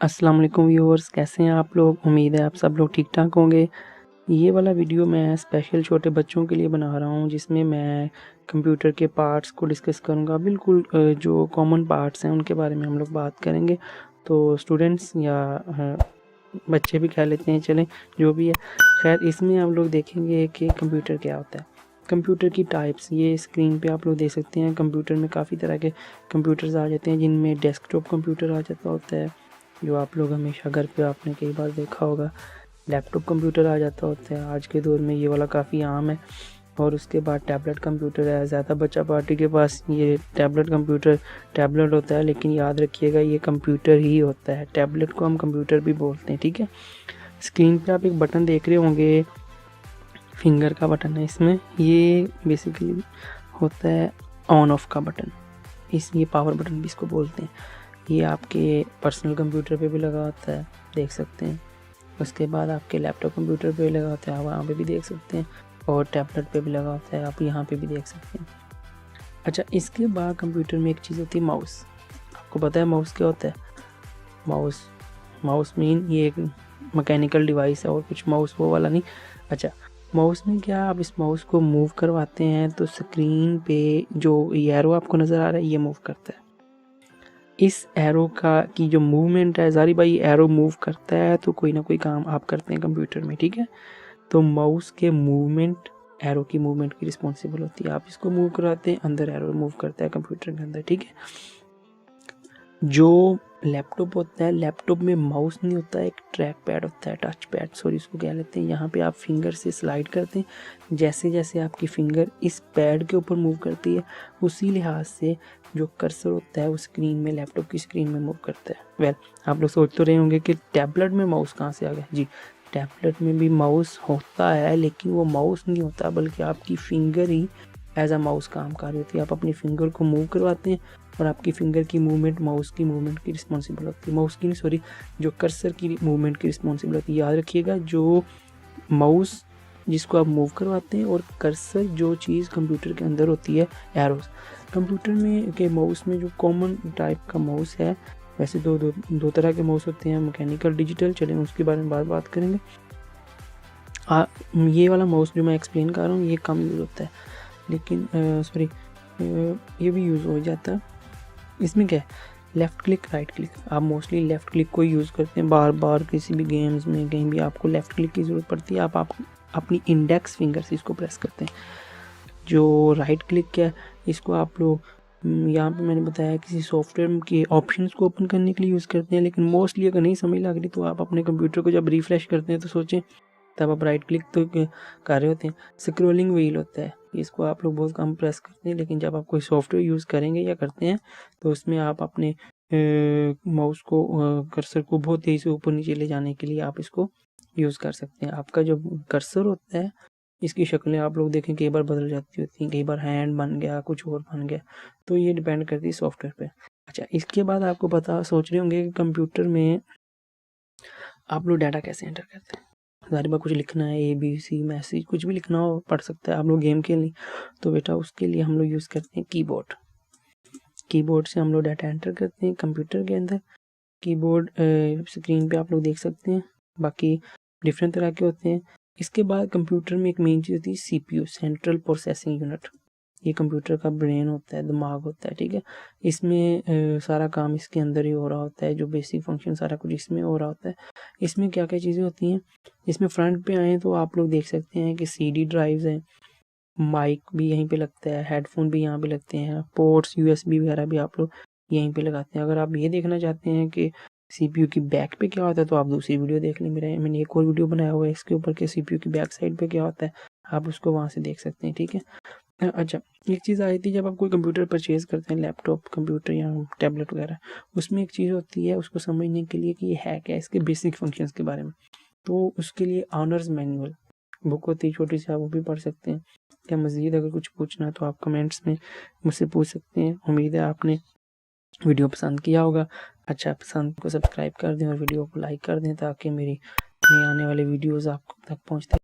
अस्सलाम वालेकुम व्यूअर्स, कैसे हैं आप लोग। उम्मीद है आप सब लोग ठीक ठाक होंगे। ये वाला वीडियो मैं स्पेशल छोटे बच्चों के लिए बना रहा हूँ, जिसमें मैं कंप्यूटर के पार्ट्स को डिस्कस करूँगा। बिल्कुल जो कॉमन पार्ट्स हैं उनके बारे में हम लोग बात करेंगे। तो स्टूडेंट्स या बच्चे भी कह लेते हैं, चलें जो भी है। खैर, इसमें हम लोग देखेंगे कि कंप्यूटर क्या होता है, कंप्यूटर की टाइप्स। ये स्क्रीन पे आप लोग देख सकते हैं। कंप्यूटर में काफ़ी तरह के कंप्यूटर्स आ जाते हैं, जिनमें डेस्कटॉप कंप्यूटर आ जाता होता है, जो आप लोग हमेशा घर पे आपने कई बार देखा होगा। लैपटॉप कंप्यूटर आ जाता होता है, आज के दौर में ये वाला काफ़ी आम है। और उसके बाद टैबलेट कंप्यूटर है। ज़्यादा बच्चा पार्टी के पास ये टैबलेट होता है, लेकिन याद रखिएगा ये कंप्यूटर ही होता है। टैबलेट को हम कंप्यूटर भी बोलते हैं, ठीक है। स्क्रीन पे आप एक बटन देख रहे होंगे, फिंगर का बटन है इसमें। ये बेसिकली होता है ऑन ऑफ का बटन, ये पावर बटन भी इसको बोलते हैं। ये आपके पर्सनल कंप्यूटर पे भी लगा होता है, देख सकते हैं। उसके बाद आपके लैपटॉप कंप्यूटर पे लगा होता है, आप वहाँ पे भी देख सकते हैं। और टैबलेट पे भी लगा होता है, आप यहाँ पे भी देख सकते हैं। अच्छा, इसके बाद कंप्यूटर में एक चीज़ होती है माउस। आपको पता है माउस क्या होता है? माउस मीन ये एक मैकेनिकल डिवाइस है, और कुछ माउस वो वाला नहीं। अच्छा, माउस में क्या, आप इस माउस को मूव करवाते हैं तो स्क्रीन पे जो एरो आपको नज़र आ रहा है ये मूव करता है। इस एरो की जो मूवमेंट है, जारी भाई एरो मूव करता है तो कोई ना कोई काम आप करते हैं कंप्यूटर में, ठीक है। तो माउस के मूवमेंट, एरो की मूवमेंट की रिस्पॉन्सिबल होती है। आप इसको मूव कराते हैं, अंदर एरो मूव करता है कंप्यूटर के अंदर, ठीक है। जो लैपटॉप होता है, लैपटॉप में माउस नहीं होता है, एक ट्रैक पैड होता है, टच पैड सॉरी इसको कह लेते हैं। यहाँ पे आप फिंगर से स्लाइड करते हैं, जैसे जैसे आपकी फिंगर इस पैड के ऊपर मूव करती है, उसी लिहाज से जो कर्सर होता है वो स्क्रीन में, लैपटॉप की स्क्रीन में मूव करता है। वेल, आप लोग सोच तो रहे होंगे कि टैबलेट में माउस कहाँ से आ गया। जी, टैबलेट में भी माउस होता है, लेकिन वो माउस नहीं होता, बल्कि आपकी फिंगर ही एज अ माउस काम कर रही होती है। आप अपनी फिंगर को मूव करवाते हैं और आपकी फिंगर की मूवमेंट माउस की मूवमेंट की रिस्पॉन्सिबल होती है। माउस की नहीं सॉरी, जो कर्सर की मूवमेंट की रिस्पॉन्सिबल होती है। याद रखिएगा, जो माउस जिसको आप मूव करवाते हैं, और कर्सर जो चीज़ कंप्यूटर के अंदर होती है, एरोस। कंप्यूटर में के माउस में जो कॉमन टाइप का माउस है, वैसे दो तरह के माउस होते हैं, मैकेनिकल, डिजिटल। चलें उसके बारे में बात करेंगे। ये वाला माउस जो मैं एक्सप्लेन कर रहा हूँ ये कम यूज़ होता है, लेकिन सॉरी ये भी यूज़ हो जाता है। इसमें क्या है, लेफ़्ट क्लिक राइट क्लिक। आप मोस्टली लेफ़्ट क्लिक को यूज़ करते हैं बार बार, किसी भी गेम्स में कहीं भी आपको लेफ़्ट क्लिक की ज़रूरत पड़ती है। आप अपनी इंडेक्स फिंगर से इसको प्रेस करते हैं। जो राइट क्लिक क्या है, इसको आप लोग यहाँ पे मैंने बताया किसी सॉफ्टवेयर के ऑप्शंस को ओपन करने के लिए यूज़ करते हैं। लेकिन मोस्टली अगर नहीं समझ लग रही तो आप अपने कंप्यूटर को जब रिफ़्रेश करते हैं तो सोचें, तब आप राइट क्लिक तो कर रहे होते हैं। स्क्रॉलिंग व्हील होता है, इसको आप लोग बहुत कम प्रेस करते हैं, लेकिन जब आप कोई सॉफ्टवेयर यूज़ करेंगे या करते हैं तो उसमें आप अपने माउस को, कर्सर को बहुत तेज़ी से ऊपर नीचे ले जाने के लिए आप इसको यूज़ कर सकते हैं। आपका जो कर्सर होता है, इसकी शक्लें आप लोग देखें कई बार बदल जाती होती हैं, कई बार हैंड बन गया, कुछ और बन गया, तो ये डिपेंड करती है सॉफ्टवेयर पे। अच्छा, इसके बाद आपको सोच रहे होंगे कि कंप्यूटर में आप लोग डाटा कैसे एंटर करते हैं। ज़ाहिर बात, कुछ लिखना है, ABC मैसेज कुछ भी लिखना हो, पढ़ सकता है। आप लोग गेम खेलनी तो बेटा उसके लिए हम लोग यूज़ करते हैं कीबोर्ड से हम लोग डाटा एंटर करते हैं कंप्यूटर के अंदर। कीबोर्ड स्क्रीन पे आप लोग देख सकते हैं, बाकी डिफरेंट तरह के होते हैं। इसके बाद कंप्यूटर में एक मेन चीज़ होती है CPU, सेंट्रल प्रोसेसिंग यूनिट। ये कंप्यूटर का ब्रेन होता है, दिमाग होता है, ठीक है। इसमें सारा काम इसके अंदर ही हो रहा होता है, जो बेसिक फंक्शन सारा कुछ इसमें हो रहा होता है। इसमें क्या क्या चीज़ें होती हैं, इसमें फ्रंट पे आए तो आप लोग देख सकते हैं कि CD ड्राइव्स हैं, माइक भी यहीं पे लगता है, हेडफोन भी यहाँ पे लगते हैं, पोर्ट्स USB वगैरह भी आप लोग यहीं पे लगाते हैं। अगर आप ये देखना चाहते हैं कि CPU की बैक पे क्या होता है तो आप दूसरी वीडियो देख लें, मैंने एक और वीडियो बनाया हुआ है इसके ऊपर कि CPU की बैक साइड पे क्या होता है, आप उसको वहाँ से देख सकते हैं, ठीक है। अच्छा, एक चीज़ आई थी, जब आप कोई कंप्यूटर परचेज करते हैं, लैपटॉप कंप्यूटर या टैबलेट वगैरह, उसमें एक चीज़ होती है उसको समझने के लिए कि ये है क्या, इसके बेसिक फंक्शंस के बारे में। तो उसके लिए ऑनर्स मैनुअल बुक होती है छोटी सी, आप वो भी पढ़ सकते हैं। क्या मज़ीद अगर कुछ पूछना है तो आप कमेंट्स में मुझसे पूछ सकते हैं। उम्मीद है आपने वीडियो पसंद किया होगा। अच्छा, पसंद को सब्सक्राइब कर दें और वीडियो को लाइक कर दें, ताकि मेरी नई आने वाले वीडियोज़ आप तक पहुँचते